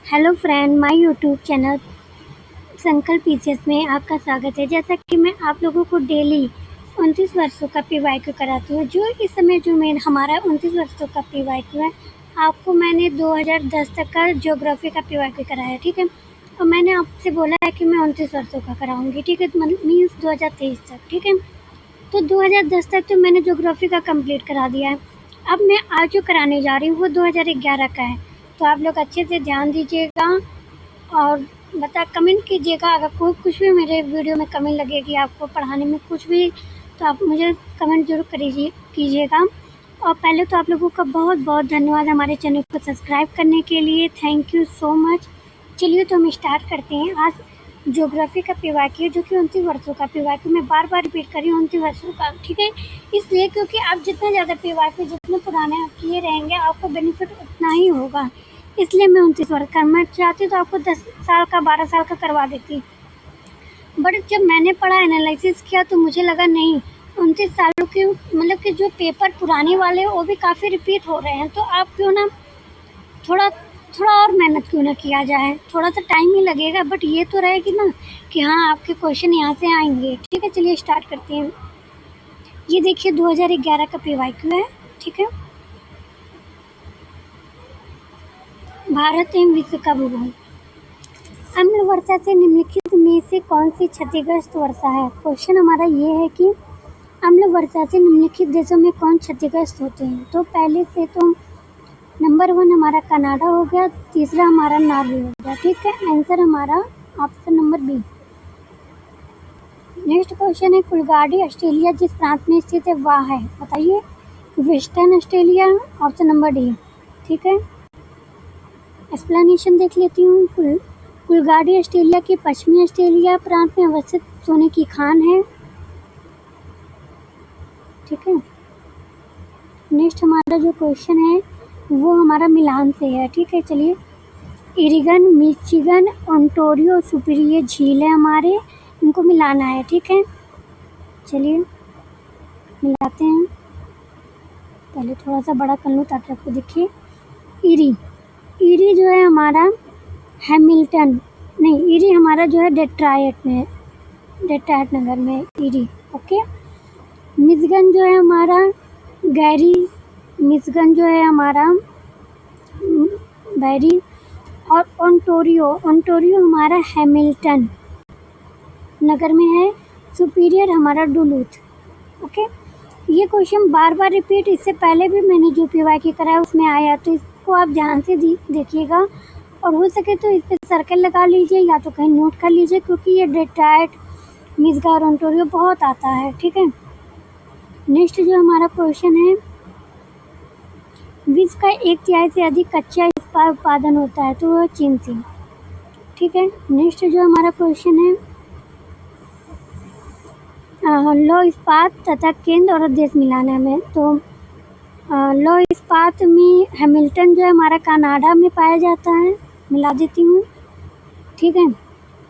Hello friend, my YouTube channel संकल्प PCS में आपका स्वागत है। जैसा कि मैं आप लोगों को डेली 29 वर्षों का पीवाईक्यू कराती हूँ। जो इस समय जो मेरा हमारा 29 वर्षों का पीवाईक्यू है, आपको मैंने 2010 तक का ज्योग्राफी का पीवाईक्यू कराया, ठीक है। और मैंने आपसे बोला है कि मैं 29 वर्षों का कराऊंगी, ठीक है, मीन्स 2023 तक, ठीक है। तो 2010 तक तो मैंने ज्योग्राफी का कंप्लीट करा दिया है। अब मैं आज जो कराने जा रही हूँ वो 2011 का है। तो आप लोग अच्छे से ध्यान दीजिएगा और कमेंट कीजिएगा। अगर कोई कुछ भी मेरे वीडियो में कमी लगेगी, आपको पढ़ाने में कुछ भी, तो आप मुझे कमेंट जरूर कीजिएगा। और पहले तो आप लोगों का बहुत बहुत धन्यवाद हमारे चैनल को सब्सक्राइब करने के लिए। Thank you so much. चलिए तो हम स्टार्ट करते हैं। आज ज्योग्राफी का पीवाईक्यू जो कि 29 वर्षों का पीवाईक्यू, मैं बार बार रिपीट कर रही हूँ 29 वर्षों का, ठीक है। इसलिए क्योंकि आप जितना ज़्यादा पीवाईक्यू जितने पुराने आप किए रहेंगे, आपको बेनिफिट उतना ही होगा। इसलिए मैं 29 वर्ष का, मैं चाहती तो आपको 10 साल का 12 साल का करवा देती। बट जब मैंने पढ़ा, एनालिसिस किया, तो मुझे लगा नहीं, 29 सालों के मतलब कि जो पेपर पुराने वाले हैं वो भी काफ़ी रिपीट हो रहे हैं। तो आप क्यों ना थोड़ा थोड़ा और मेहनत क्यों ना किया जाए। थोड़ा सा टाइम ही लगेगा, बट ये तो रहेगी ना कि हाँ, आपके क्वेश्चन यहाँ से आएंगे, ठीक है। चलिए स्टार्ट करते हैं। ये देखिए 2011 का पीवाईक्यू है, ठीक है। भारत एवं विश्व का भूगोल। अम्ल वर्षा से निम्नलिखित में से कौन सी क्षतिग्रस्त वर्षा है। क्वेश्चन हमारा ये है कि अम्ल वर्षा से निम्नलिखित देशों में कौन क्षतिग्रस्त होते हैं। तो पहले से तो नंबर 1 हमारा कनाडा हो गया, तीसरा हमारा नॉर्वे हो गया, ठीक है। आंसर हमारा option number B. Next question है, कुलगाड़ी ऑस्ट्रेलिया जिस प्रांत में स्थित है वह है, बताइए। Western Australia, option number D, ठीक है। एक्सप्लेनेशन देख लेती हूँ। कुलगाड़ी ऑस्ट्रेलिया के पश्चिमी ऑस्ट्रेलिया प्रांत में अवस्थित सोने की खान है, ठीक है। नेक्स्ट हमारा जो क्वेश्चन है वो हमारा मिलान से है, ठीक है। चलिए, इरिगन, मिचिगन, ओंटारियो सुपीरियर झील है हमारे, इनको मिलाना है, ठीक है। चलिए मिलाते हैं। पहले थोड़ा सा बड़ा कर लूँ ताकि आपको दिखे। इरी जो है हमारा हैमिल्टन, नहीं, इरी हमारा जो है डेट्रायट में, डेट्रायट नगर में इरी, ओके। मिशिगन जो है हमारा गैरी, मिशिगन जो है हमारा बैरी। और ओंटारियो हमारा हैमिल्टन नगर में है। सुपीरियर हमारा डुलूथ, ओके। ये क्वेश्चन बार बार रिपीट इससे पहले भी मैंने जो पीवाईक्यू कराया उसमें आया, तो इसको आप ध्यान से देखिएगा और हो सके तो इस पर सर्कल लगा लीजिए या तो कहीं नोट कर लीजिए, क्योंकि ये डेट्रायट, मिशिगन और ओंटारियो बहुत आता है, ठीक है। नेक्स्ट जो हमारा क्वेश्चन है, विश्व का 1/3 से अधिक कच्चा इस्पात उत्पादन होता है, तो वह चीन से, ठीक है। नेक्स्ट जो हमारा क्वेश्चन है, लौह इस्पात तथा केंद्र और देश मिलाना में, तो लौह इस्पात में हैमिल्टन जो है हमारा कनाडा में पाया जाता है, मिला देती हूँ, ठीक है।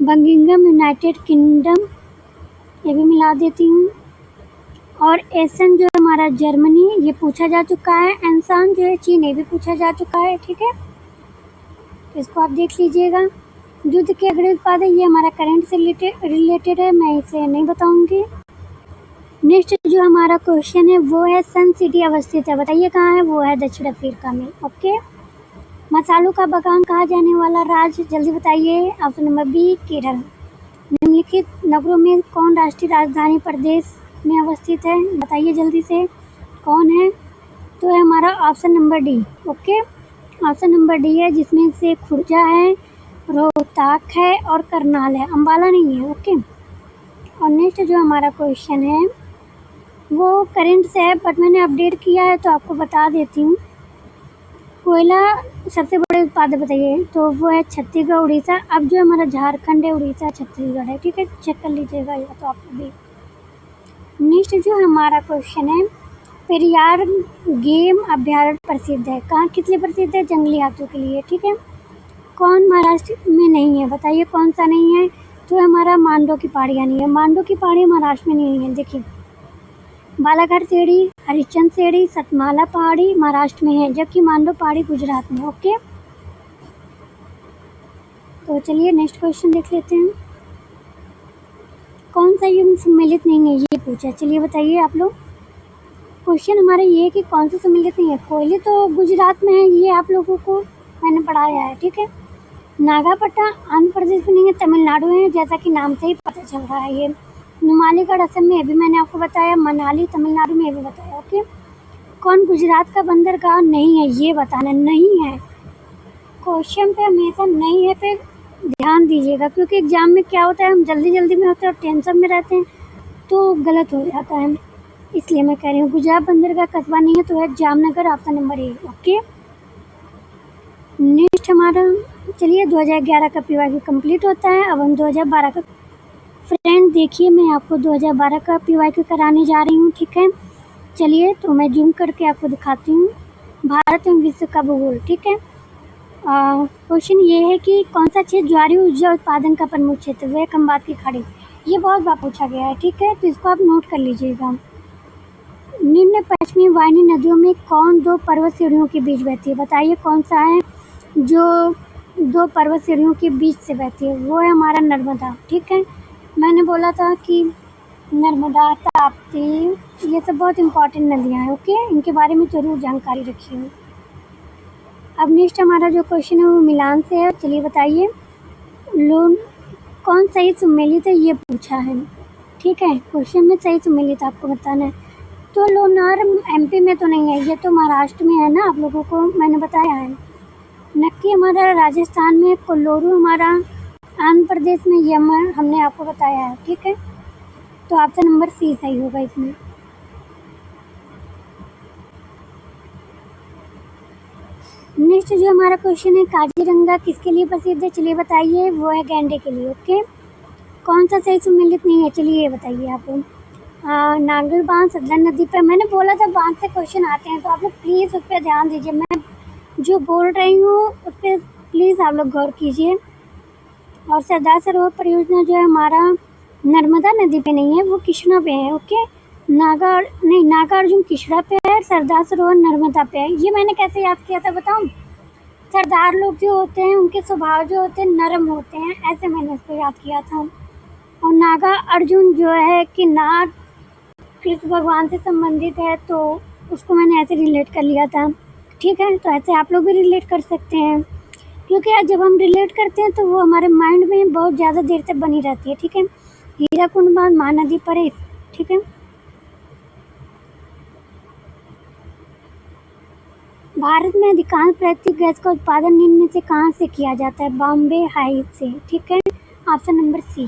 बर्मिंघम यूनाइटेड किंगडम, ये भी मिला देती हूँ। और एसन जो है हमारा जर्मनी, ये पूछा जा चुका है। एंसान जो है चीन, ये भी पूछा जा चुका है, ठीक है। तो इसको आप देख लीजिएगा। दूध के अग्रणी उत्पादक, ये हमारा करंट से रिलेटेड है, मैं इसे नहीं बताऊंगी। नेक्स्ट जो हमारा क्वेश्चन है वो है, सन सिटी अवस्थित है, बताइए कहाँ है। वो है दक्षिण अफ्रीका में, ओके। मसालों का बागान कहा जाने वाला राज्य, जल्दी बताइए। Option number B, Kerala. निम्नलिखित नगरों में कौन राष्ट्रीय राजधानी प्रदेश में अवस्थित है, बताइए जल्दी से, कौन है। तो है हमारा option number D, okay. Option number D है, जिसमें से खुर्जा है, रोहतक है और करनाल है, अम्बाला नहीं है, ओके। और नेक्स्ट जो हमारा क्वेश्चन है वो करंट से है, बट मैंने अपडेट किया है तो आपको बता देती हूँ। कोयला सबसे बड़े उत्पादक बताइए, तो वो है छत्तीसगढ़, उड़ीसा। अब जो हमारा झारखंड है, उड़ीसा, छत्तीसगढ़ है, ठीक है, चेक कर लीजिएगा या तो आपको भी। नेक्स्ट जो हमारा क्वेश्चन है, पेरियार गेम अभ्यारण्य प्रसिद्ध है, कहाँ किस लिए प्रसिद्ध है, जंगली हाथियों के लिए, ठीक है। कौन महाराष्ट्र में नहीं है, बताइए कौन सा नहीं है। तो हमारा मांडो की पहाड़ियाँ नहीं है, मांडो की पहाड़ी महाराष्ट्र में नहीं है, देखिए। बालाघाट सीढ़ी, हरिश्चंद्र सीढ़ी, सतमाला पहाड़ी महाराष्ट्र में है, जबकि मांडो पहाड़ी गुजरात में, ओके। तो चलिए नेक्स्ट क्वेश्चन देख लेते हैं। कौन सा युग सम्मिलित नहीं है, ये पूछा। चलिए बताइए आप लोग। क्वेश्चन हमारा ये है कि कौन सा सम्मिलित नहीं है। कोयले तो गुजरात में है, ये आप लोगों को मैंने पढ़ाया है, ठीक है। नागापट्टा आंध्र प्रदेश में नहीं है, तमिलनाडु है, जैसा कि नाम से ही पता चल रहा है। ये नुमालीगढ़ असम में, अभी मैंने आपको बताया। मनाली तमिलनाडु में भी बताया, ओके। कौन गुजरात का बंदरगाह नहीं है, ये बताना। नहीं है, क्वेश्चन पे हमेशा नहीं है पे ध्यान दीजिएगा, क्योंकि एग्जाम में क्या होता है, हम जल्दी जल्दी में होते हैं और टेंशन में रहते हैं तो गलत हो जाता है। इसलिए मैं कह रही हूँ गुजरात बंदरगाह कस्बा नहीं है, तो है Jamnagar, option number A, okay. Next हमारा, चलिए 2011 का पीवाईक्यू कंप्लीट होता है। अब हम 2012 का, फ्रेंड देखिए मैं आपको 2012 का पीवाईक्यू कराने जा रही हूँ, ठीक है। चलिए तो मैं जूम करके आपको दिखाती हूँ। भारत एवं विश्व का भूगोल, ठीक है। क्वेश्चन ये है कि कौन सा क्षेत्र ज्वारीय ऊर्जा उत्पादन का प्रमुख क्षेत्र है। खंबात की खाड़ी, ये बहुत बार पूछा गया है, ठीक है, तो इसको आप नोट कर लीजिएगा। निम्न पश्चिमी वाहिनी नदियों में कौन दो पर्वत श्रेणियों के बीच बहती है, बताइए कौन सा है जो दो पर्वत श्रेणियों के बीच से बहती है। वो है हमारा नर्मदा, ठीक है। मैंने बोला था कि नर्मदा, ताप्ती, ये सब बहुत इंपॉर्टेंट नदियाँ हैं, ओके। इनके बारे में ज़रूर जानकारी रखिए। अब नेक्स्ट हमारा जो क्वेश्चन है वो मिलान से है। चलिए बताइए, लोन कौन सही सुमेलित है, ये पूछा है, ठीक है। क्वेश्चन में सही सुमेलित आपको बताना है। तो लोनार एमपी में तो नहीं है, ये तो महाराष्ट्र में है ना, आप लोगों को मैंने बताया है। नक्की हमारा राजस्थान में, कोल्लूरू हमारा आंध्र प्रदेश में, ये हमने आपको बताया है, ठीक है। तो ऑप्शन नंबर सी सही होगा इसमें। नेक्स्ट जो हमारा क्वेश्चन है, काजीरंगा किसके लिए प्रसिद्ध है, चलिए बताइए। वो है गैंडे के लिए, ओके। कौन सा सही सुमेलित नहीं है, चलिए ये बताइए आप। नागल बांध सतलज नदी पर, मैंने बोला था बांध से क्वेश्चन आते हैं, तो आप लोग प्लीज़ उस पर ध्यान दीजिए। मैं जो बोल रही हूँ उस पर प्लीज़ आप लोग गौर कीजिए। और सरदार सरोवर परियोजना जो है हमारा नर्मदा नदी पे नहीं है, वो कृष्णा पे है, ओके। नागार्जुन कृष्णा पे है, सरदार सरोवर नर्मदा पे है। ये मैंने कैसे याद किया था बताऊँ। सरदार लोग जो होते हैं उनके स्वभाव जो होते हैं नरम होते हैं, ऐसे मैंने उसको याद किया था। और नागा अर्जुन जो है कि नाग कृष्ण भगवान से संबंधित है, तो उसको मैंने ऐसे रिलेट कर लिया था, ठीक है। तो ऐसे आप लोग भी रिलेट कर सकते हैं, क्योंकि आज जब हम रिलेट करते हैं तो वो हमारे माइंड में बहुत ज़्यादा देर तक बनी रहती है, ठीक है। हीराकुंड बांध महानदी पर है, ठीक है। भारत में अधिकांश प्राकृतिक गैस का उत्पादन निम्न में से कहाँ से किया जाता है, बॉम्बे हाइव से, ठीक है। Option number C.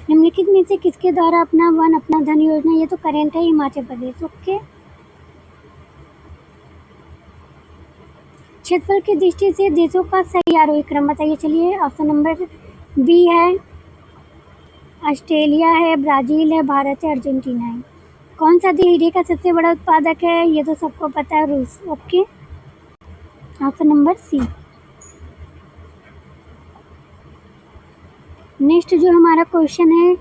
निम्नलिखित में से किसके द्वारा अपना वन अपना धन योजना, ये तो करेंट है हिमाचल प्रदेश, ओके। क्षेत्रफल की दृष्टि से देशों का सही आरोही क्रम बताइए, चलिए। ऑप्शन नंबर बी है, ऑस्ट्रेलिया है, ब्राज़ील है, भारत है, अर्जेंटीना है। कौन सा देश हीरे का सबसे बड़ा उत्पादक है, ये तो सबको पता है, रूस, okay. Option number C. Next जो हमारा क्वेश्चन है,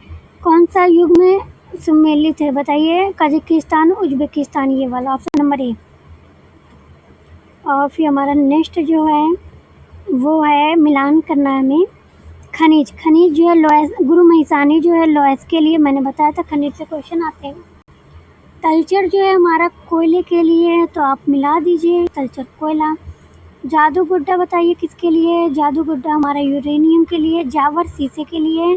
कौन सा युग में सम्मिलित है, बताइए। कजाकिस्तान, उज्बेकिस्तान, ये वाला, ऑप्शन नंबर ए। और फिर हमारा नेक्स्ट जो है वो है मिलान करना है हमें। खनिज जो है लॉयस, गुरु महिसानी जो है लॉयस के लिए, मैंने बताया था खनिज से क्वेश्चन आते हैं। तलचर जो है हमारा कोयले के लिए है, तो आप मिला दीजिए तलचर कोयला। जादू गुड्डा बताइए किसके लिए, जादू गुड्डा हमारा यूरेनियम के लिए। जावर शीशे के लिए,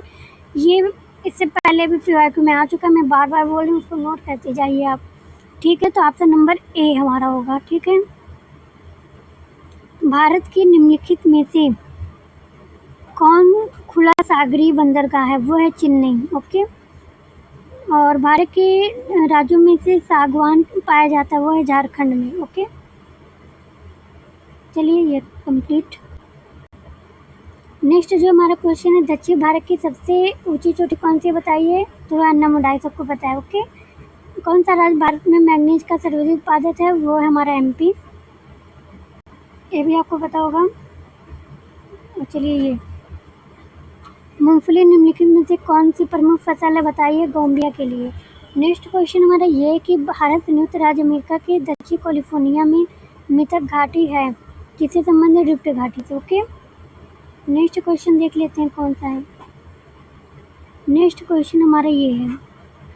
ये इससे पहले भी पीवाईक्यू में आ चुका, मैं बार बार बोल रही हूँ, उसको नोट करते जाइए आप, ठीक है। तो ऑप्शन नंबर ए हमारा होगा, ठीक है। भारत की निम्नलिखित में से कौन खुला सागरीय बंदरगाह है, वो है चेन्नई, ओके। और भारत के राज्यों में से सागवान पाया जाता है, वो है झारखंड में, ओके। चलिए ये कंप्लीट। नेक्स्ट जो हमारा क्वेश्चन है, दक्षिण भारत की सबसे ऊंची चोटी कौन सी है, बताइए। तो अन्नामुडाई, सबको पता है, ओके। कौन सा राज्य भारत में मैग्नीज का सर्वाधिक उत्पादक है, वो है हमारा एमपी, ये भी आपको पता होगा। चलिए ये मूंगफली निम्नलिखित में से कौन सी प्रमुख फसल है, बताइए। गोम्बिया के लिए। नेक्स्ट क्वेश्चन हमारा ये है कि भारत संयुक्त राज्य अमेरिका के दक्षिण कैलिफोर्निया में मृतक घाटी है, किससे संबंधित, रिफ्ट घाटी से, ओके। नेक्स्ट क्वेश्चन देख लेते हैं कौन सा है। नेक्स्ट क्वेश्चन हमारा ये है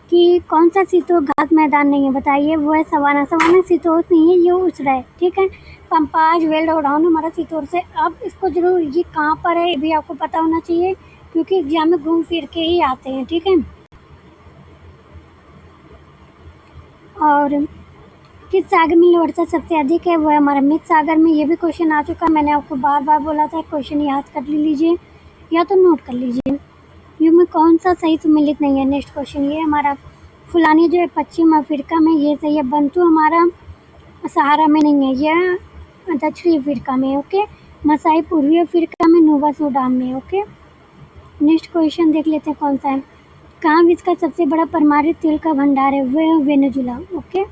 कि कौन सा शीतोष्ण घात मैदान नहीं है, बताइए। वो है सवाना। सवाना शीतोष्ण नहीं है, ये उष्ण है, ठीक है। पंपाज, वेल्ड और डाउन हमारा शीतोष्ण से। अब इसको जरूर, ये कहाँ पर है ये भी आपको पता होना चाहिए, क्योंकि एग्जाम में घूम फिर के ही आते हैं, ठीक है। और किस सागर में लवणता सबसे अधिक है, वो है हमारा मृत सागर में। ये भी क्वेश्चन आ चुका है, मैंने आपको बार बार बोला था क्वेश्चन याद कर लीजिए या तो नोट कर लीजिए। युग में कौन सा सही सम्मिलित नहीं है। नेक्स्ट क्वेश्चन ये हमारा फुलानी जो है पश्चिम अफ्रीका में, ये सही है। बंटू हमारा सहारा में नहीं है, यह दक्षिणी अफ्रीका में, ओके। मसाई पूर्वी अफ्रीका में, नोवा सूडान में, ओके। नेक्स्ट क्वेश्चन देख लेते हैं कौन सा है। कहाँ विश्व का सबसे बड़ा परमाणु तेल का भंडार है, वह है वेनेजुला, ओके।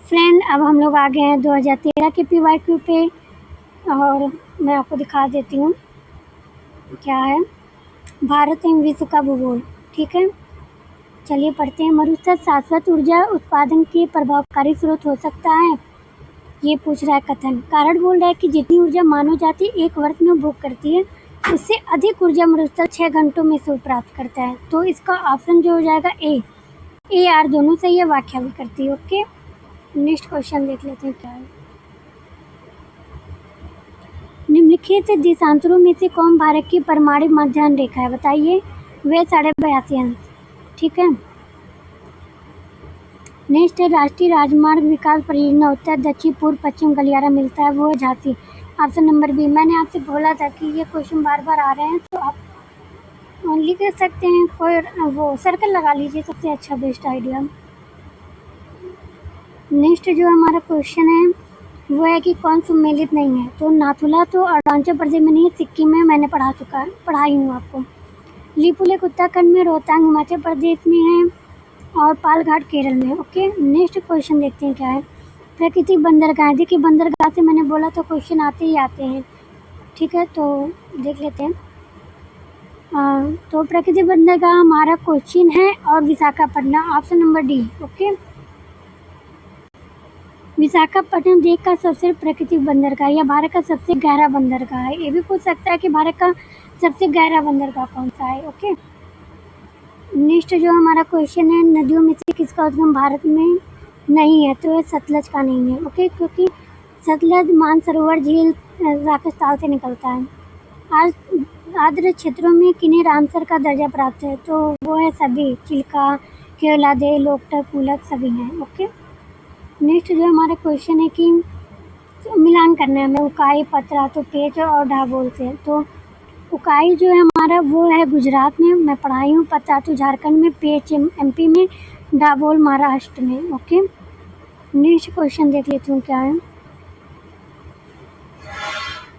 फ्रेंड, अब हम लोग आ गए हैं 2013 के PYQ पे, और मैं आपको दिखा देती हूँ क्या है। भारत एवं विश्व का भूगोल, ठीक है। चलिए पढ़ते हैं। मरुस्थल शाश्वत ऊर्जा उत्पादन के प्रभावकारी स्रोत हो सकता है, ये पूछ रहा है कथन। कारण बोल रहा है कि जितनी ऊर्जा मानव जाति एक वर्ष में उपभोग करती है, उससे अधिक ऊर्जा मरुस्थल 6 घंटों में से प्राप्त करता है। तो इसका ऑप्शन जो हो जाएगा ए आर दोनों सही है, व्याख्या भी करती है, ओके। नेक्स्ट क्वेश्चन देख लेते हैं क्या है। निम्नलिखित देशांतरों में से कौन भारत की परमाणु मध्याह्न रेखा है, बताइए। वे 82.5 अंश, ठीक है। नेक्स्ट है राष्ट्रीय राजमार्ग विकास परियोजना उत्तर दक्षिण पूर्व पश्चिम गलियारा मिलता है, वो है झांसी। Option number B. मैंने आपसे बोला था कि ये क्वेश्चन बार बार आ रहे हैं, तो आप लिख सकते हैं, कोई वो सर्कल लगा लीजिए, सबसे अच्छा बेस्ट आइडिया। नेक्स्ट जो हमारा क्वेश्चन है वो है कि कौन सम्मिलित नहीं है। तो नाथुला तो अरुणाचल प्रदेश में नहीं, सिक्किम में, मैंने पढ़ाई हूँ आपको। लिपु लेक उत्तराखंड में, रोहतांग हिमाचल प्रदेश में है, और पालघाट केरल में, ओके। नेक्स्ट क्वेश्चन देखते हैं क्या है। प्राकृतिक बंदरगाह, देखिए बंदरगाह से मैंने बोला तो क्वेश्चन आते ही आते हैं, ठीक है। तो देख लेते हैं। तो प्राकृतिक बंदरगाह हमारा कोचीन है और Visakhapatnam, option number D, okay. Visakhapatnam देश का सबसे प्राकृतिक बंदरगाह या भारत का सबसे गहरा बंदरगाह है। ये भी पूछ सकता है कि भारत का सबसे गहरा बंदरगाह कौन सा है, ओके। नेक्स्ट जो हमारा क्वेश्चन है, नदियों में से किसका उद्गम भारत में नहीं है, तो सतलज का नहीं है, ओके। क्योंकि सतलज मानसरोवर झील राजस्थान से निकलता है। आज आर्द्र क्षेत्रों में किन्हें रामसर का दर्जा प्राप्त है, तो वो है सभी, चिल्का, केवलादेव, लोकटक, पुलक सभी हैं, ओके। नेक्स्ट जो हमारा क्वेश्चन है कि मिलान करना है हमें उकाई, पतरा, तो पेच और ढाबोल से। तो उकाई जो है हमारा वो है गुजरात में, मैं पढ़ाई हूँ। पतरा तो झारखंड में, पेच MP में, ढाबोल महाराष्ट्र में, ओके। नेक्स्ट क्वेश्चन देख लेती हूँ क्या है।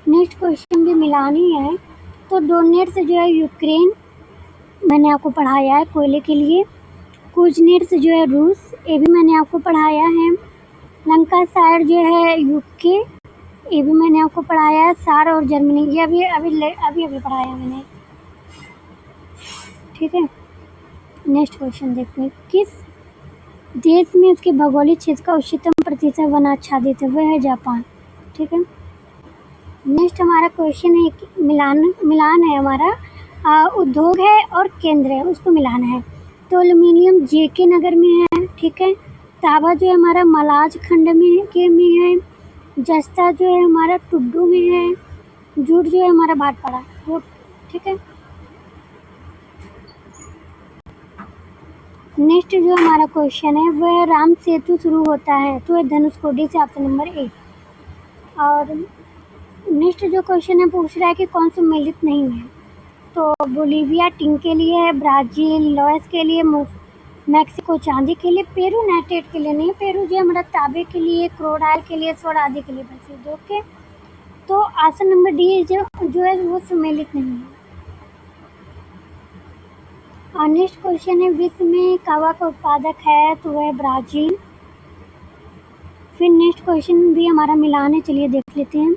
नेक्स्ट क्वेश्चन भी मिलान ही है। तो डोनेट्स जो है यूक्रेन, मैंने आपको पढ़ाया है कोयले के लिए। कुजनेट्स जो है रूस, ये भी मैंने आपको पढ़ाया है। लंकासायर जो है UK, ये भी मैंने आपको पढ़ाया है। सार और जर्मनी, ये अभी पढ़ाया मैंने, ठीक है। नेक्स्ट क्वेश्चन देखते हैं। किस देश में उसके भौगोलिक क्षेत्र का उच्चतम प्रतिशत वन आच्छादित है, वह है जापान, ठीक है। नेक्स्ट हमारा क्वेश्चन है कि मिलान है हमारा, उद्योग है और केंद्र है, उसको मिलाना है। तो एल्युमिनियम JK नगर में है, ठीक है। तांबा जो है हमारा मलाज खंड में है। जस्ता जो है हमारा टुड्डू में है। जूट जो है हमारा भाटपाड़ा, वो, ठीक है। नेक्स्ट जो हमारा क्वेश्चन है वह राम सेतु शुरू होता है, तो धनुषकोडी से, ऑप्शन नंबर A। और नेक्स्ट जो क्वेश्चन है पूछ रहा है कि कौन सम्मिलित नहीं है। तो बोलीविया टिन के लिए है, ब्राज़ील लॉयस के लिए, मैक्सिको चांदी के लिए, पेरू नाइट्रेट के लिए नहीं, पेरू जो हमारा तांबे के लिए, क्रोडाइल के लिए, सोडा आदि के लिए प्रसिद्ध, ओके। तो ऑप्शन नंबर डी जो है वो सम्मिलित नहीं है। और नेक्स्ट क्वेश्चन है विश्व में कावा का उत्पादक है, तो वह ब्राज़ील। फिर नेक्स्ट क्वेश्चन भी हमारा मिलान है, चलिए देख लेते हैं।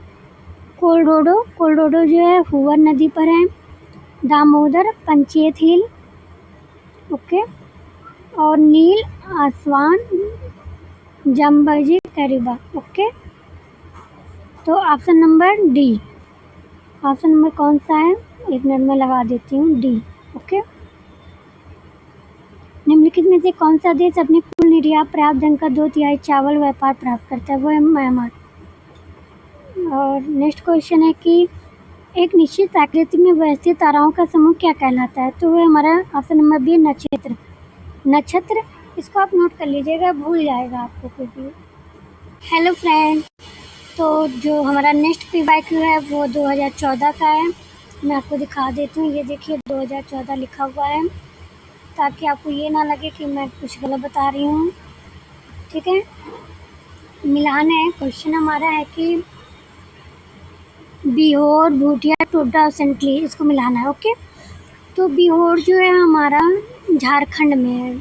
कोलोराडो जो है हुवर नदी पर है। दामोदर, पंचेत हिल, ओके। और नील, आसवान, जम्बजी, कैरिबा, ओके। तो option number D. Option number कौन सा है, एक मिनट में लगा देती हूँ, डी। ओके। निम्नलिखित में से कौन सा देश अपने कुल निर्यात प्राप्त धन का 2/3 चावल व्यापार प्राप्त करता है, वो है म्यांमार। और नेक्स्ट क्वेश्चन है कि एक निश्चित आकृति में व्यवस्थित ताराओं का समूह क्या कहलाता है, तो वो हमारा ऑप्शन नंबर बी नक्षत्र। नक्षत्र, इसको आप नोट कर लीजिएगा, भूल जाएगा आपको कोई भी। हेलो फ्रेंड, तो जो हमारा नेक्स्ट PYQ है वो 2014 का है। मैं आपको दिखा देती हूँ, ये देखिए 2014 लिखा हुआ है, ताकि आपको ये ना लगे कि मैं कुछ गलत बता रही हूँ। ठीक है, मिलान है। क्वेश्चन हमारा है कि बिहोर, भूटिया, टोडा और सेंटली, इसको मिलाना है। ओके, तो बिहोर जो है हमारा झारखंड में है,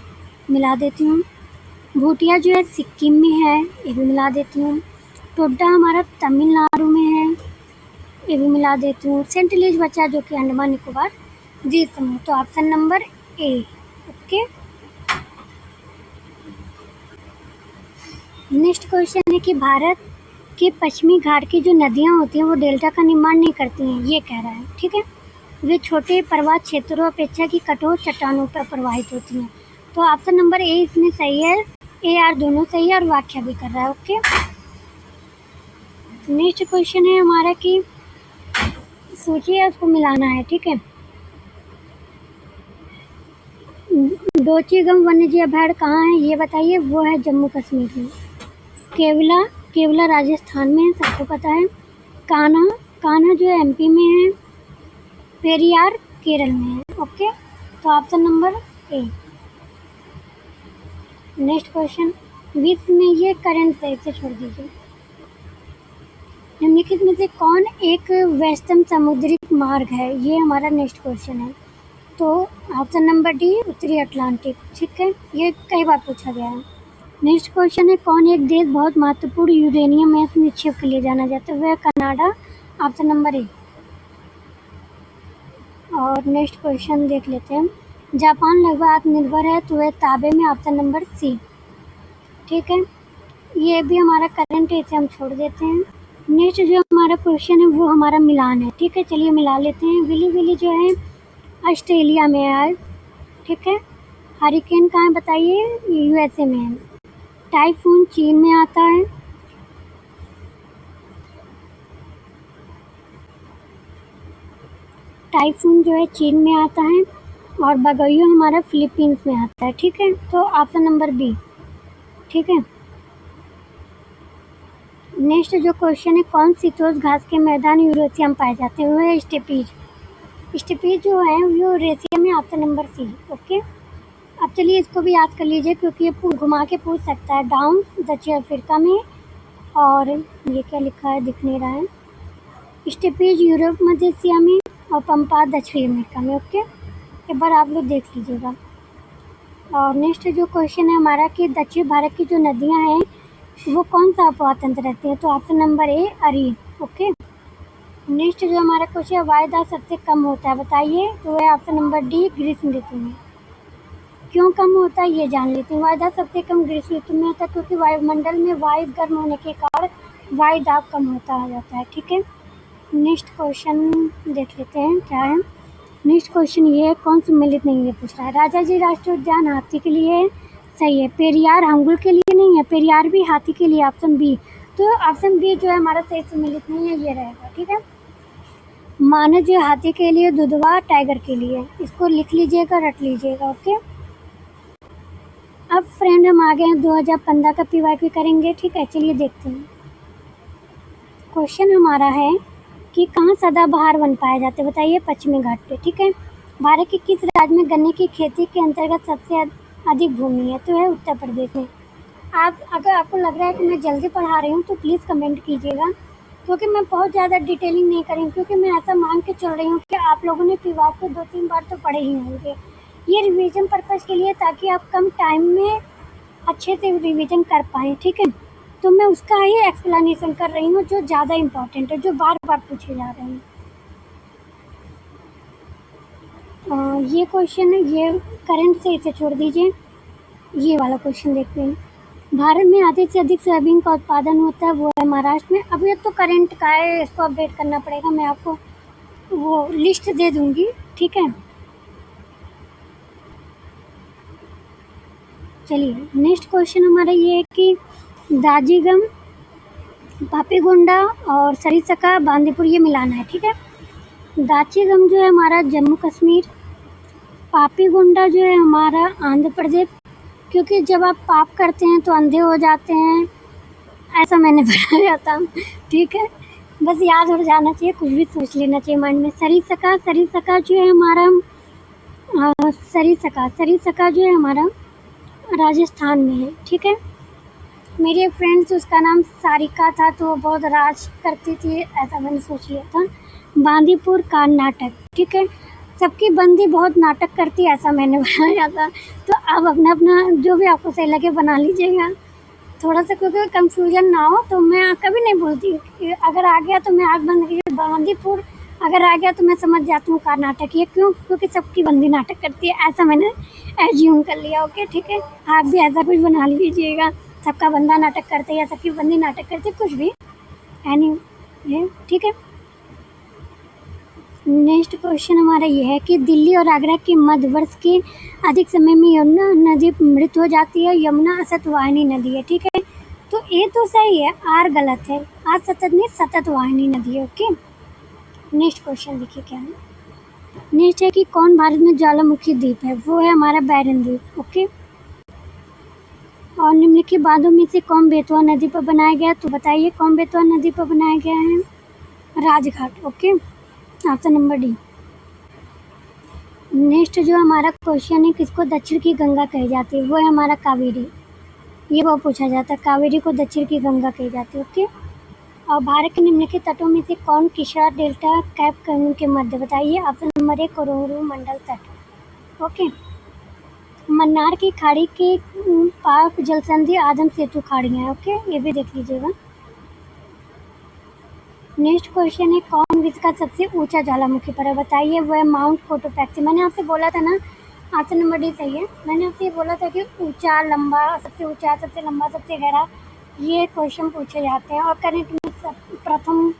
मिला देती हूँ। भूटिया जो है सिक्किम में है, ये भी मिला देती हूँ। टोडा हमारा तमिलनाडु में है, ये भी मिला देती हूँ। सेंट लीज बचा जो कि अंडमान निकोबार द्वीप समूह, तो option number A. Okay, next question है कि भारत के पश्चिमी घाट की जो नदियाँ होती हैं वो डेल्टा का निर्माण नहीं करती हैं, ये कह रहा है। ठीक है, वे छोटे पर्वत क्षेत्रों अपेक्षा की कठोर चट्टानों पर प्रवाहित होती हैं, तो ऑप्शन नंबर ए इसमें सही है। ए आर दोनों सही है और व्याख्या भी कर रहा है। ओके, नेक्स्ट क्वेश्चन है हमारा कि सोचिए, उसको मिलाना है। ठीक है, डोचीगम वन्यजीव अभयारण्य कहाँ है, ये बताइए। वो है जम्मू कश्मीर में। केवला, केवला राजस्थान में है, सबको पता है। कान्हा, कान्हा जो है MP में है। पेरियार केरल में है। ओके, तो option number A. Next question, विश्व में ये करंट से इसे छोड़ दीजिए। निम्नलिखित में से कौन एक व्यस्तम समुद्री मार्ग है, ये हमारा नेक्स्ट क्वेश्चन है। तो ऑप्शन नंबर डी उत्तरी अटलांटिक। ठीक है, ये कई बार पूछा गया है। नेक्स्ट क्वेश्चन है कौन एक देश बहुत महत्वपूर्ण यूरेनियम में निक्षेप के लिए जाना जाता है, वह कनाडा। Option number A. और नेक्स्ट क्वेश्चन देख लेते हैं, जापान लगभग आत्मनिर्भर है, तो वह ताबे में। Option number C. ठीक है, ये भी हमारा करंट है, इसे हम छोड़ देते हैं। नेक्स्ट जो हमारा क्वेश्चन है वो हमारा मिलान है। ठीक है, चलिए मिला लेते हैं। विली विली जो है ऑस्ट्रेलिया में है। ठीक है, हरिकेन कहाँ है बताइए, USA में है। टाइफून चीन में आता है। टाइफून जो है चीन में आता है, और बगैयो हमारा फिलीपींस में आता है। ठीक है, तो ऑप्शन नंबर बी। ठीक है, नेक्स्ट जो क्वेश्चन है कौन शीतोष्ण घास के मैदान यूरेशिया में पाए जाते हैं, वो है स्टेपीज। स्टेपीज जो है वो यूरेशिया में। Option number C. ओके, अब चलिए इसको भी याद कर लीजिए, क्योंकि ये घुमा के पूछ सकता है। डाउन दक्षिण अफ्रीका में, और ये क्या लिखा है दिख नहीं रहा है। स्टेपीज यूरोप मध्य एशिया में, और पंपा दक्षिण अमेरिका में। ओके, एक बार आप लोग देख लीजिएगा। और नेक्स्ट जो क्वेश्चन है हमारा कि दक्षिण भारत की जो नदियां हैं वो कौन सा अपवाह तंत्र रहती है, तो ऑप्शन नंबर ए अरी। ओके, नेक्स्ट जो हमारा क्वेश्चन है वायुदाब सबसे कम होता है, बताइए। तो है ऑप्शन नंबर डी ग्रीष्म ऋतु में। क्यों कम होता है ये जान लेते हैं। वायुदाब सबसे कम ग्रीष्म ऋतु में होता है, क्योंकि वायुमंडल में वायु गर्म होने के कारण वायुदाब कम होता आ जाता है। ठीक है, नेक्स्ट क्वेश्चन देख लेते हैं क्या है। नेक्स्ट क्वेश्चन ये है कौन सम्मिलित नहीं है, पूछ रहा है। राजाजी राष्ट्रीय उद्यान हाथी के लिए है, सही है। पेरियार हंगुल के लिए नहीं है, पेरियार भी हाथी के लिए। ऑप्शन बी, तो ऑप्शन बी जो है हमारा सही सम्मिलित नहीं है, ये रहेगा। ठीक है, मानस जो हाथी के लिए, दुधवा टाइगर के लिए, इसको लिख लीजिएगा, रट लीजिएगा। ओके, अब फ्रेंड हम आ गए हैं 2015 का PYQ करेंगे। ठीक है, चलिए देखते हैं। क्वेश्चन हमारा है कि कहाँ सदाबहार वन पाए जाते हैं, बताइए। पश्चिमी घाट पे। ठीक है, भारत के किस राज्य में गन्ने की खेती के अंतर्गत सबसे अधिक भूमि है, तो है उत्तर प्रदेश में। आप अगर आपको लग रहा है कि मैं जल्दी पढ़ा रही हूँ तो प्लीज़ कमेंट कीजिएगा, क्योंकि मैं बहुत ज़्यादा डिटेलिंग नहीं करूँ, क्योंकि मैं ऐसा मान के चल रही हूँ कि आप लोगों ने PYQ 2-3 बार तो पढ़े ही होंगे। ये रिवीजन पर्पज़ के लिए, ताकि आप कम टाइम में अच्छे से रिवीजन कर पाएँ। ठीक है, तो मैं उसका ही एक्सप्लेनेशन कर रही हूँ, जो ज़्यादा इम्पोर्टेंट है, जो बार बार पूछे जा रहे हैं। ये क्वेश्चन है, ये करंट से इसे छोड़ दीजिए। ये वाला क्वेश्चन देखते हैं। भारत में आधे से अधिक सोयाबीन का उत्पादन होता है, वो है महाराष्ट्र में। अब ये तो करंट का है, इसको अपडेट करना पड़ेगा, मैं आपको वो लिस्ट दे दूँगी, ठीक है। चलिए नेक्स्ट क्वेश्चन हमारा ये है कि दाजीगम, पापीगुंडा और सरिस्का बांदीपुर ये मिलाना है, ठीक है। दाचीगम जो है हमारा जम्मू कश्मीर, पापीगुंडा जो है हमारा आंध्र प्रदेश, क्योंकि जब आप पाप करते हैं तो अंधे हो जाते हैं, ऐसा मैंने बताया था, ठीक है। बस याद हो जाना चाहिए, कुछ भी सोच लेना चाहिए माइंड में। सरिस्का जो है हमारा सरिस्का जो है हमारा राजस्थान में है, ठीक है। मेरी एक फ्रेंड थी, उसका नाम सारिका था, तो वो बहुत राज करती थी, ऐसा मैंने सोच लिया था। बांदीपुर कर्नाटक, ठीक है। सबकी बंदी बहुत नाटक करती है, ऐसा मैंने बनाया था। तो आप अपना अपना जो भी आपको सही लगे बना लीजिएगा, थोड़ा सा, क्योंकि कंफ्यूजन ना हो। तो मैं कभी नहीं बोलती कि अगर आ गया तो मैं आँख बंद करके बांदीपुर, अगर आ गया तो मैं समझ जाती हूँ कर्नाटक। ये क्यों? क्योंकि सबकी बंदी नाटक करती है, ऐसा मैंने एज्यूम कर लिया। ओके, ठीक है। आप भी ऐसा कुछ बना लीजिएगा, सबका बंदा नाटक करते हैं या सबकी बंदी नाटक करती है, कुछ भी एनी है, ठीक है। नेक्स्ट क्वेश्चन हमारा ये है कि दिल्ली और आगरा के मध्य वर्ष के अधिक समय में यमुना नदी मृत हो जाती है। यमुना असत वाहिनी नदी है, ठीक है। तो ए तो सही है, आर गलत है। आर सतत नहीं, सतत वाहिनी नदी है। ओके, नेक्स्ट क्वेश्चन देखिए क्या है। नेक्स्ट है कि कौन भारत में ज्वालामुखी द्वीप है? वो है हमारा बैरन द्वीप। ओके, और निम्नलिखित बांधों में से कौन बेतवा नदी पर बनाया गया? तो बताइए कौन बेतवा नदी पर बनाया गया है? Rajghat. Okay, option number D. Next जो हमारा क्वेश्चन है, किसको दक्षिण की गंगा कही जाती है? वो है हमारा कावेरी। ये बहुत पूछा जाता है, कावेरी को दक्षिण की गंगा कही जाती है। ओके, और भारत के निम्नलिखित तटों में से कौन किशोर डेल्टा कैप कर्ण के मध्य? बताइए ऑप्शन नंबर ए, कोरोरू मंडल तट। ओके, मन्नार की खाड़ी के पाक जलसंधि आदम सेतु खाड़ियाँ हैं। ओके, ये भी देख लीजिएगा। नेक्स्ट क्वेश्चन है, कौन विश्व का सबसे ऊंचा ज्वालामुखी पर है? बताइए, वो है माउंट कोटोपैक्सी। मैंने आपसे बोला था ना, ऑप्शन नंबर डी सही है। मैंने आपसे ये बोला था कि ऊंचा, लंबा, सबसे ऊंचा, सबसे लंबा, सबसे गहरा, ये क्वेश्चन पूछे जाते हैं। और करंट में प्रथम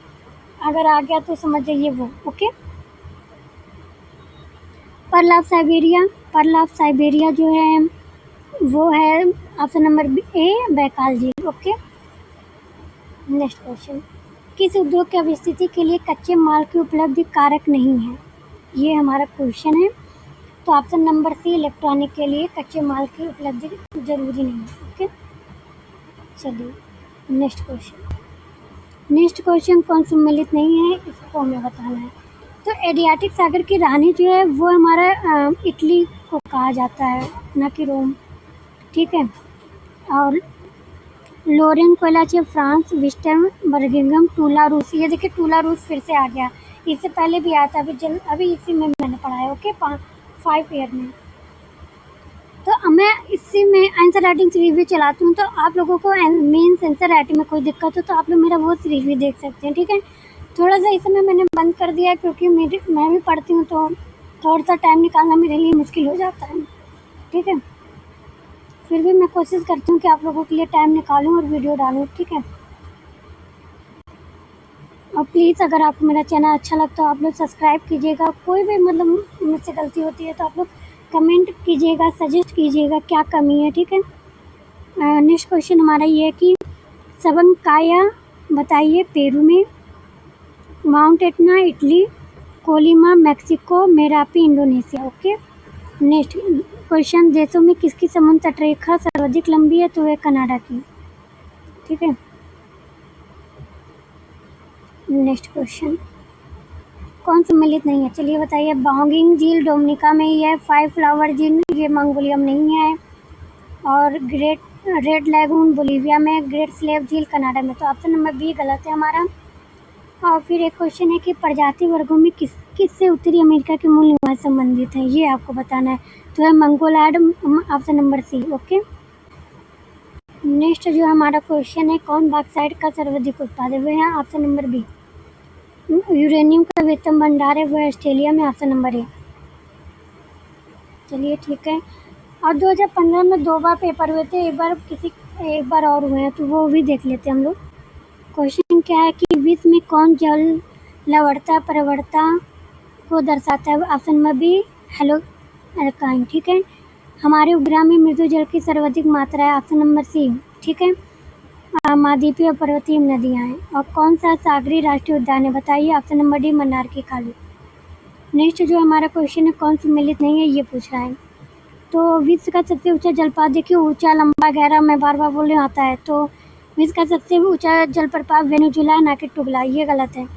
अगर आ गया तो समझ जाइए वो। ओके, पर्ल ऑफ साइबेरिया जो है वो है ऑप्शन नंबर ए, बैकाल झील। ओके, नेक्स्ट क्वेश्चन, किस उद्योग की अवस्थिति के लिए कच्चे माल की उपलब्धि कारक नहीं है? ये हमारा क्वेश्चन है। तो ऑप्शन नंबर सी, इलेक्ट्रॉनिक के लिए कच्चे माल की उपलब्धि जरूरी नहीं है। ओके, चलिए नेक्स्ट क्वेश्चन कौन सम्मिलित नहीं है, इसको हमें बताना है। तो एडियाटिक सागर की रानी जो है वो हमारा इटली को कहा जाता है, न कि रोम, ठीक है। और लोरेन कोयलाचे फ्रांस, विस्टम बर्गिंगम, टूला रूस। ये देखिए टूला रूस फिर से आ गया, इससे पहले भी आया था, अभी इसी में मैंने पढ़ा है। ओके, 5 ईयर में। तो मैं इसी में आंसर राइटिंग सीरीज भी चलाती हूँ, तो आप लोगों को मेन आंसर राइटिंग में कोई दिक्कत हो तो आप लोग मेरा वो सीरीज भी देख सकते हैं, ठीक है। थोड़ा सा इस समय मैंने बंद कर दिया है क्योंकि मैं भी पढ़ती हूँ, तो थोड़ा सा टाइम निकालना मेरे लिए मुश्किल हो जाता है, ठीक है। फिर भी मैं कोशिश करती हूँ कि आप लोगों के लिए टाइम निकालूँ और वीडियो डालूँ, ठीक है। और प्लीज़ अगर आपको मेरा चैनल अच्छा लगता है आप लोग सब्सक्राइब कीजिएगा। कोई भी मतलब मुझसे गलती होती है तो आप लोग कमेंट कीजिएगा, सजेस्ट कीजिएगा क्या कमी है, ठीक है। नेक्स्ट क्वेश्चन हमारा ये है कि सबनकाया बताइए पेरू में, Mount Etna Italy, Colima Mexico, Merapi Indonesia. Okay, next question, देशों में किसकी समुद्र तटरेखा सर्वाधिक लंबी है? तो है कनाडा की, ठीक है। नेक्स्ट क्वेश्चन, कौन सम्मिलित नहीं है? चलिए बताइए, बांगिंग झील डोमिनिका में ही है, 5 फ्लावर झील ये मंगोलिया में नहीं है, और रेड लैगून बोलीविया में, ग्रेट स्लेव झील कनाडा में। तो ऑप्शन नंबर बी गलत है हमारा। और फिर एक क्वेश्चन है कि प्रजाति वर्गों में किससे उत्तरी अमेरिका के मूल निवासी संबंधित हैं? ये आपको बताना है। तो है Mongoloid, option number C. Okay, next जो हमारा क्वेश्चन है, कौन बॉक्साइट का सर्वाधिक उत्पादक? वो है ऑप्शन नंबर बी। यूरेनियम का वित्तम भंडार है वो ऑस्ट्रेलिया में, ऑप्शन नंबर ए। चलिए ठीक है। और 2015 में 2 बार पेपर हुए थे, एक बार और हुए हैं, तो वो भी देख लेते हैं हम लोग। क्वेश्चन क्या है कि विश्व में कौन जल लवणता, प्रवणता को दर्शाता है? Option number B halo alkyne, ठीक है। हमारे उपग्रह में मृदु जल की सर्वाधिक मात्रा है? ऑप्शन नंबर सी, ठीक है। महाद्वीपीय और पर्वतीय नदियाँ हैं। और कौन सा सागरी राष्ट्रीय उद्यान है? बताइए। ऑप्शन नंबर डी मन्नार की खाड़ी। नेक्स्ट जो हमारा क्वेश्चन है, कौन सम्मिलित नहीं है, ये पूछ रहा है। तो विश्व का सबसे ऊंचा जलप्रपात, देखिए ऊंचा लंबा गहरा मैं बार बार बोल रही आता है। तो विश्व का सबसे ऊंचा जलप्रपात वेनेजुला है, ना कि टुगला, ये गलत है।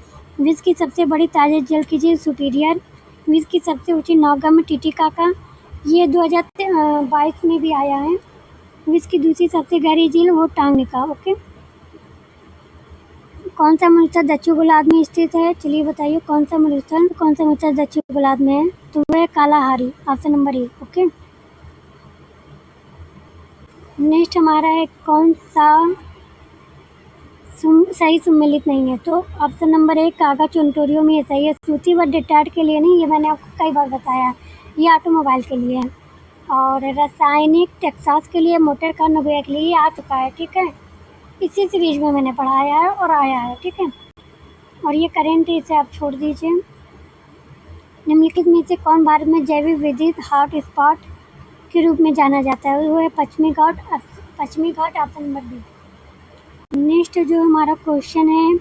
विश्व की सबसे बड़ी ताज़ा जल की झील सुपीरियर। विश्व की सबसे ऊंची नौगम टिटिकाका, ये 2022 में भी आया है। विश्व की दूसरी सबसे गहरी झील वो टांगनिका। ओके। कौन सा मरुस्थल दक्षिण गोलार्ध में स्थित है? चलिए बताइए कौन सा मरुस्थल दक्षिण गोलार्ध में है? तो वह Kalahari, option number A. Okay. Next हमारा है कौन सा सही सम्मिलित नहीं है? तो ऑप्शन नंबर ए कागज ओंटारियो में सही है। सूती व डेटार्ड के लिए नहीं, ये मैंने आपको कई बार बताया, ये ऑटोमोबाइल के लिए है। और रासायनिक टेक्सास के लिए, मोटर कार नोवेया के लिए, ये आ चुका है, ठीक है। इसी सीरीज में मैंने पढ़ाया है और आया है, ठीक है। और ये करेंट है, इसे आप छोड़ दीजिए। निम्नलिखित में से कौन भारत में जैविक विद्युत हॉट स्पॉट के रूप में जाना जाता है? वो है पश्चिमी घाट, ऑप्शन नंबर बी। नेक्स्ट जो हमारा क्वेश्चन है,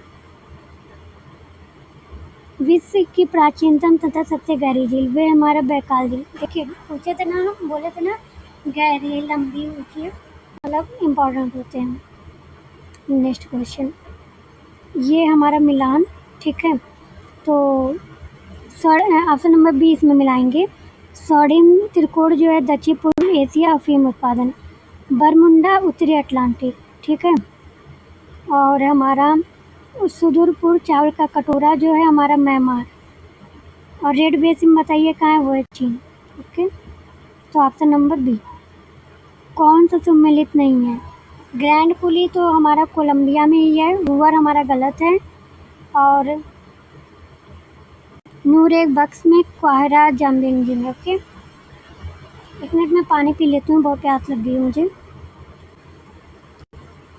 विश्व की प्राचीनतम तथा सबसे गहरी झील, वे हमारा बैकाल झील। देखिए पूछे थे ना, हम बोले थे ना गहरी लंबी ऊंची मतलब इम्पोर्टेंट होते हैं। नेक्स्ट क्वेश्चन, ये हमारा मिलान, ठीक है। तो ऑप्शन नंबर बी इसमें मिलाएंगे। सोडियम त्रिकोण जो है दक्षिण पूर्व एशिया अफीम उत्पादन, बरमुंडा उत्तरी अटलांटिक, ठीक है। और हमारा सुदूर पूर्व चावल का कटोरा जो है हमारा म्यांमार। और रेड बेसिन बताइए कहाँ है? वो है चीन। ओके। तो ऑप्शन नंबर बी। कौन सा सम्मिलित नहीं है? ग्रैंड पुली तो हमारा कोलंबिया में ही है, वूवर हमारा गलत है। और नूर एक बक्स में क्वाहरा जाम्बिंग में। ओके। एक मिनट में पानी पी लेती हूँ, बहुत प्यास लग गई है मुझे।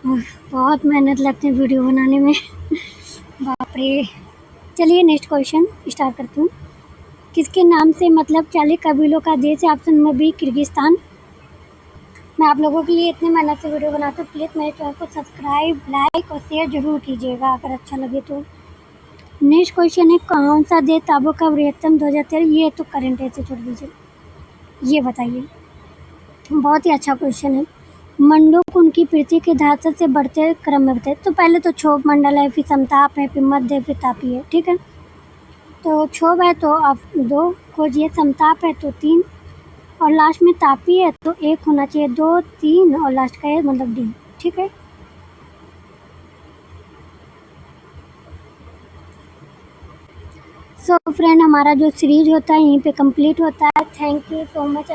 बहुत मेहनत लगती है वीडियो बनाने में बाप रे। चलिए नेक्स्ट क्वेश्चन स्टार्ट करती हूँ। किसके नाम से मतलब 40 कबीलों का देश है? Option number B Kyrgyzstan. मैं आप लोगों के लिए इतनी मेहनत से वीडियो बनाती हूँ, प्लीज़ मेरे चैनल को सब्सक्राइब, लाइक और शेयर जरूर कीजिएगा अगर अच्छा लगे तो। नेक्स्ट क्वेश्चन है, कौन सा देश ताबो का बृहत्तम 2013? ये तो करंट है, इसे छोड़ दीजिए। ये बताइए, बहुत ही अच्छा क्वेश्चन है। मंडूक उनकी पृथ्वी के धातु से बढ़ते क्रम में बताए। तो पहले तो क्षोभ मंडल है, फिर समताप है, फिर मध्य है, फिर तापी है, ठीक है। तो क्षोभ है तो आप 2 खोजिए, समताप है तो 3 और लास्ट में तापी है तो 1 होना चाहिए। 2, 3 और लास्ट का है मतलब डी, ठीक है। सो फ्रेंड, हमारा जो सीरीज होता है यहीं पे कंप्लीट होता है। Thank you so much.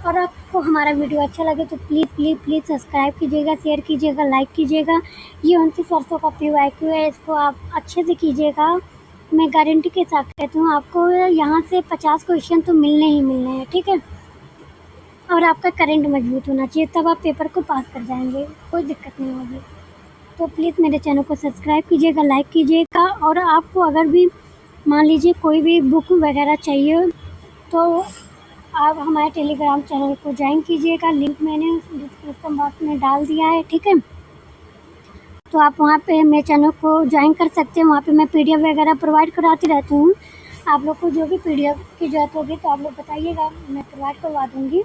और आपको हमारा वीडियो अच्छा लगे तो प्लीज़ प्लीज़ प्लीज़ सब्सक्राइब कीजिएगा, शेयर कीजिएगा, लाइक कीजिएगा। ये 29 वर्षों का PYQ है, इसको आप अच्छे से कीजिएगा। मैं गारंटी के साथ कहती हूँ, आपको यहाँ से 50 क्वेश्चन तो मिलने ही मिलने हैं, ठीक है। और आपका करंट मजबूत होना चाहिए, तब आप पेपर को पास कर जाएंगे, कोई दिक्कत नहीं होगी। तो प्लीज़ मेरे चैनल को सब्सक्राइब कीजिएगा, लाइक कीजिएगा। और आपको अगर भी मान लीजिए कोई भी बुक वगैरह चाहिए तो आप हमारे टेलीग्राम चैनल को ज्वाइन कीजिएगा, लिंक मैंने डिस्क्रिप्शन बॉक्स में डाल दिया है, ठीक है। तो आप वहाँ पे मेरे चैनल को ज्वाइन कर सकते हैं, वहाँ पे मैं PDF वगैरह प्रोवाइड कराती रहती हूँ। आप लोग को जो भी PDF की ज़रूरत होगी तो आप लोग बताइएगा, मैं प्रोवाइड करवा दूँगी,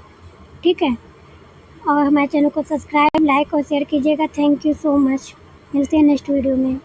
ठीक है। और हमारे चैनल को सब्सक्राइब, लाइक और शेयर कीजिएगा। Thank you so much. मिलते हैं नेक्स्ट वीडियो में।